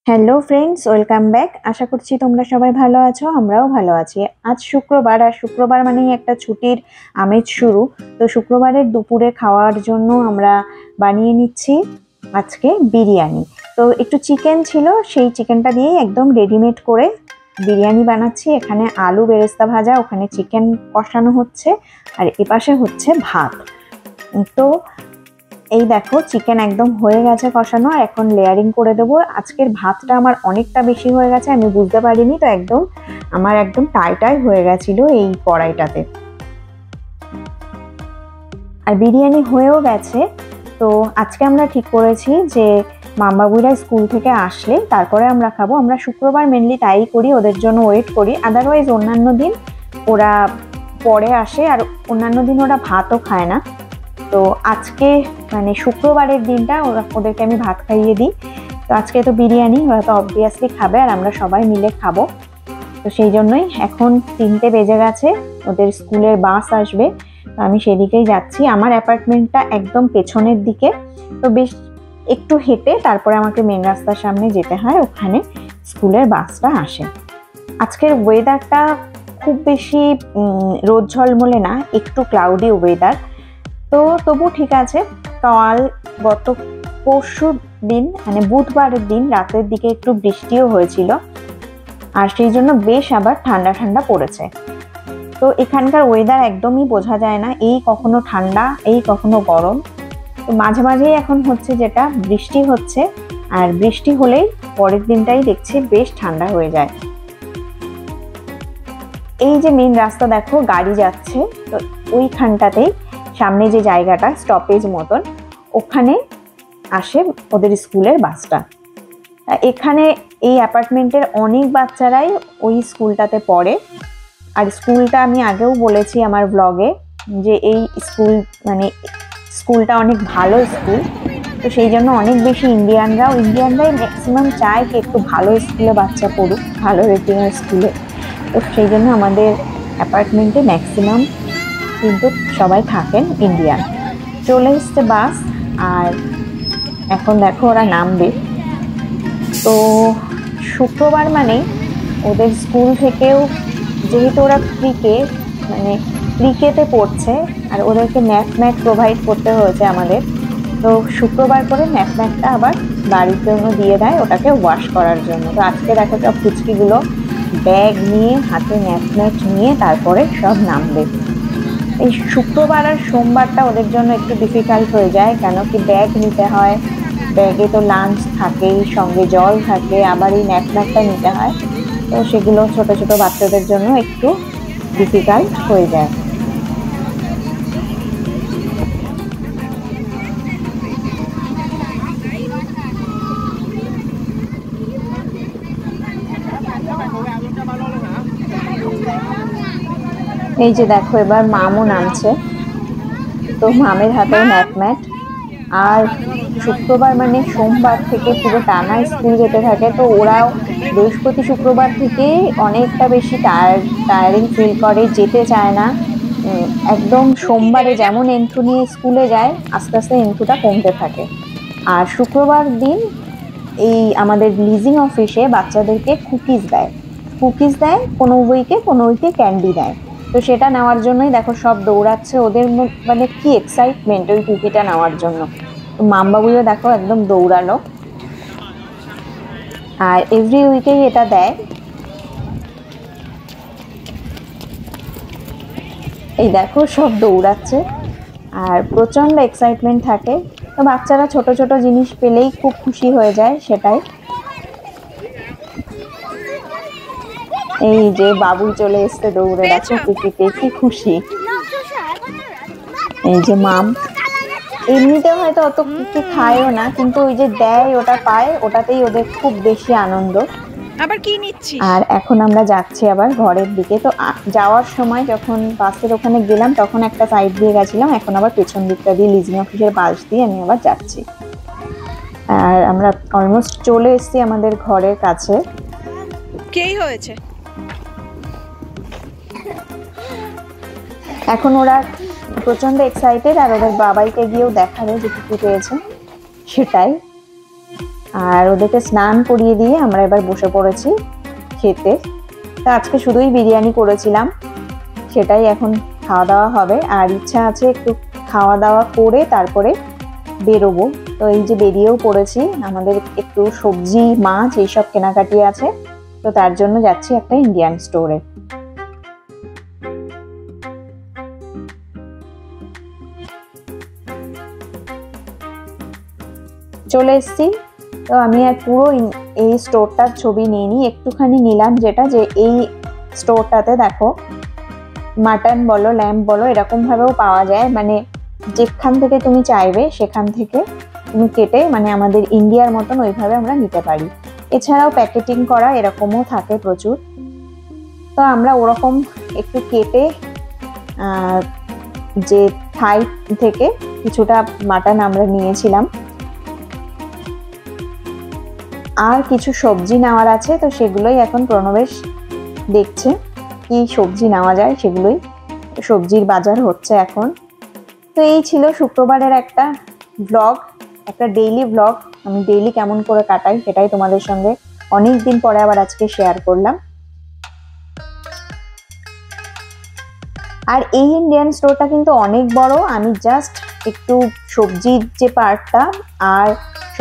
Hello friends, welcome back. আশা করছি তোমরা সবাই ভালো আছো, আমরাও ভালো আছি। আজ শুক্রবার, আর শুক্রবার মানেই একটা ছুটির আমেজ শুরু। তো শুক্রবারের দুপুরে খাওয়ার জন্য আমরা বানিয়ে নিচ্ছি আজকে বিরিয়ানি। তো একটু চিকেন ছিল, সেই চিকেনটা দিয়েই একদম রেডিমেড করে বিরিয়ানি বানাচ্ছি। এখানে আলু বেরেস্তা ভাজা, ওখানে চিকেন কষানো হচ্ছে, আর এপাশে হচ্ছে ভাত। তো এই দেখো চিকেন একদম হয়ে গেছে কষানো, আর এখন লেয়ারিং করে দেবো। আজকের ভাতটা আমার অনেকটা বেশি হয়ে গেছে, আমি বুঝতে পারিনি, তো আমার একদম টাই হয়ে গেছিল এই কড়াইটাতে। আর বিরিয়ানি হয়েও গেছে। তো আজকে আমরা ঠিক করেছি যে মামবাবুরা স্কুল থেকে আসলে তারপরে আমরা খাবো। আমরা শুক্রবার মেনলি তাই করি, ওদের জন্য ওয়েট করি। আদারওয়াইজ অন্যান্য দিন ওরা পরে আসে, আর অন্যান্য দিন ওরা ভাতও খায় না। তো আজকে মানে শুক্রবারের দিনটা ওদেরকে আমি ভাত খাইয়ে দিই। তো আজকে তো বিরিয়ানি, ওরা তো অবভিয়াসলি খাবে, আর আমরা সবাই মিলে খাবো। তো সেই জন্যই এখন 3টে বেজে গেছে, ওদের স্কুলের বাস আসবে। তো আমি সেদিকেই যাচ্ছি। আমার অ্যাপার্টমেন্টটা একদম পেছনের দিকে, তো বেশ একটু হেঁটে তারপরে আমাকে মেন রাস্তার সামনে যেতে হয়, ওখানে স্কুলের বাসটা আসে। আজকের ওয়েদারটা খুব বেশি রোদ ঝলমলে না, একটু ক্লাউডি ওয়েদার। তো তবু ঠিক আছে। গত পরশু দিন মানে বুধবারের দিন রাতের দিকে একটু বৃষ্টিও হয়েছিল, আর সেই জন্য বেশ আবার ঠান্ডা ঠান্ডা পড়েছে। তো এখানকার ওয়েদার একদমই বোঝা যায় না, এই কখনো ঠান্ডা, এই কখনো গরম। তো মাঝে মাঝেই এখন হচ্ছে যেটা বৃষ্টি হচ্ছে, আর বৃষ্টি হলেই পরের দিনটাই দেখছি বেশ ঠান্ডা হয়ে যায়। এই যে মেন রাস্তা দেখো, গাড়ি যাচ্ছে, তো ওইখানটাতেই সামনে যে জায়গাটা স্টপেজ মতন, ওখানে আসে ওদের স্কুলের বাসটা। এখানে এই অ্যাপার্টমেন্টের অনেক বাচ্চারাই ওই স্কুলটাতে পড়ে। আর স্কুলটা আমি আগেও বলেছি আমার ব্লগে যে এই স্কুলটা অনেক ভালো স্কুল। তো সেই জন্য অনেক বেশি ইন্ডিয়ানরাই ম্যাক্সিমাম চায় কি একটু ভালো স্কুলে বাচ্চা পড়ুক, ভালো রেটিংয়ের স্কুলে। তো সেই জন্য আমাদের অ্যাপার্টমেন্টে ম্যাক্সিমাম কিন্তু সবাই থাকেন ইন্ডিয়ান। চলে এসছে বাস, আর এখন দেখো ওরা নামবে। তো শুক্রবার মানে ওদের স্কুল থেকেও, যেহেতু ওরা প্রিকেতে পড়ছে, আর ওদেরকে ম্যাট প্রোভাইড করতে হয়েছে আমাদের। তো শুক্রবার করে ম্যাটটা আবার বাড়ির জন্য দিয়ে দেয়, ওটাকে ওয়াশ করার জন্য। তো আজকে দেখো সব পুচকিগুলো ব্যাগ নিয়ে, হাতে ম্যাট নিয়ে তারপরে সব নামবে। এই শুক্রবার আর সোমবারটা ওদের জন্য একটু ডিফিকাল্ট হয়ে যায়, কেন কি ব্যাগ নিতে হয়, ব্যাগে তো লাঞ্চ থাকেই, সঙ্গে জল থাকে, আবার এই ম্যাটটা নিতে হয়। তো সেগুলো ছোট ছোট বাচ্চাদের জন্য একটু ডিফিকাল্ট হয়ে যায়। এই যে দেখো এবার মামও নামছে, তো মামের হাতে ম্যাট। আর শুক্রবার মানে সোমবার থেকে পুরো টানা স্কুল যেতে থাকে, তো ওরাও বৃহস্পতি শুক্রবার থেকে অনেকটা বেশি টায়ারিং ফিল করে, যেতে চায় না। একদম সোমবারে যেমন এন্থু নিয়ে স্কুলে যায়, আস্তে আস্তে এন্থুটা কমতে থাকে। আর শুক্রবার দিন এই আমাদের লিজিং অফিসে বাচ্চাদেরকে কুকিজ দেয়, কোনো উইকে ক্যান্ডি দেয়। তো সেটা নেওয়ার জন্যই দেখো সব দৌড়াচ্ছে, ওদের মানে কি এক্সাইটমেন্ট ওই কুকিটা নেওয়ার জন্য। তো মামবাবুও দেখো একদম দৌড়ালো, আর এভরি উইকেই এটা দেয়। এই দেখো সব দৌড়াচ্ছে, আর প্রচন্ড এক্সাইটমেন্ট থাকে। তো বাচ্চারা ছোট ছোট জিনিস পেলেই খুব খুশি হয়ে যায়, সেটাই। এই যে বাবু চলে এসছে দৌড়ে, দেখো কুকিতে কি খুশি। এই যে মাম এমনিতে হয়তো অত কুকি খায়ও না, কিন্তু ওই যে দেয় ওটা পায়, ওটাতেই ওদের খুব বেশি আনন্দ। আবার কি নিচ্ছি। আর এখন আমরা যাচ্ছি আবার ঘরের দিকে। তো যাওয়ার সময় যখন বাসের ওখানে গেলাম তখন একটা সাইড দিয়ে গেছিলাম, এখন আবার পেছন দিকটা দিয়ে লিজিং অফিসের পাশ দিয়ে আমি আবার যাচ্ছি। আর আমরা অলমোস্ট চলে এসেছি আমাদের ঘরের কাছে। কি হয়েছে? এখন ওরা প্রচন্ড এক্সাইটেড, আর ওদের বাবাইকে গিয়েও দেখাবে যে কি পেয়েছে সেটাই। আর ওদেরকে স্নান করিয়ে দিয়ে আমরা এবার বসে পড়েছি খেতে। তা আজকে শুধুই বিরিয়ানি করেছিলাম, সেটাই এখন খাওয়া দাওয়া হবে। আর ইচ্ছা আছে একটু খাওয়া দাওয়া করে তারপরে বেরোবো। তো এই যে বেরিয়েও পড়েছি, আমাদের একটু সবজি মাছ এইসব কেনাকাটি আছে, তো তার জন্য যাচ্ছি একটা ইন্ডিয়ান স্টোরে। চলে এসছি। তো আমি আর পুরো এই স্টোরটার ছবি নিইনি, একটুখানি নিলাম, যেটা যে এই স্টোরটাতে দেখো মাটন বলো ল্যাম্প বলো এরকম ভাবেও পাওয়া যায়, মানে যেখান থেকে তুমি চাইবে সেখান থেকে তুমি কেটে, মানে আমাদের ইন্ডিয়ার মতন ওইভাবে আমরা নিতে পারি। এছাড়াও প্যাকেটিং করা এরকমও থাকে প্রচুর। তো আমরা ওরকম একটু কেটে যে থাই থেকে কিছুটা মাটন আমরা নিয়েছিলাম। আর কিছু সবজি নেওয়ার আছে, তো সেগুলোই এখন প্রণবেশ দেখছে কি সবজি নেওয়া যায়, সেগুলোই সবজির বাজার হচ্ছে এখন। তো এই ছিল শুক্রবারের একটা ব্লগ, একটা ডেইলি ব্লগ। আমি ডেইলি কেমন করে কাটাই সেটাই তোমাদের সঙ্গে অনেক দিন পরে আবার আজকে শেয়ার করলাম। আর এই ইন্ডিয়ান স্টোরটা কিন্তু অনেক বড়, আমি জাস্ট একটু সবজির যে পার্টটা আর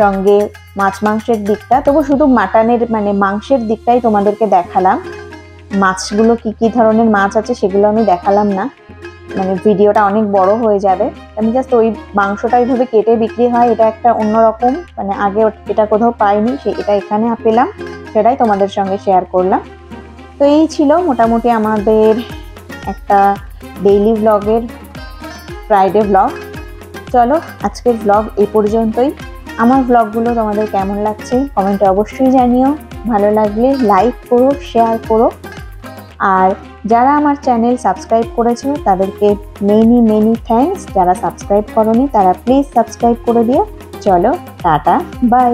সঙ্গে মাছ মাংসের দিকটা, তবু শুধু মাটনের মানে মাংসের দিকটাই তোমাদেরকে দেখালাম। মাছগুলো কি কি ধরনের মাছ আছে সেগুলো আমি দেখালাম না, মানে ভিডিওটা অনেক বড় হয়ে যাবে। আমি জাস্ট ওই মাংসটা এইভাবে কেটে বিক্রি হয়, এটা একটা অন্যরকম, মানে আগে এটা কোথাও পাইনি, এটা এখানে পেলাম, সেটাই তোমাদের সঙ্গে শেয়ার করলাম। তো এই ছিল মোটামুটি আমাদের একটা ডেইলি ব্লগের ফ্রাইডে ব্লগ। চলো আজকের ব্লগ এই পর্যন্তই। আমার ব্লগগুলো তোমাদের কেমন লাগছে কমেন্টে অবশ্যই জানিও। ভালো লাগলে লাইক করো, শেয়ার করো। আর যারা আমার চ্যানেল সাবস্ক্রাইব করেছো তাদেরকে মেনি থ্যাঙ্কস। যারা সাবস্ক্রাইব করোনি তারা প্লিজ সাবস্ক্রাইব করে দিও। চলো টাটা, বাই।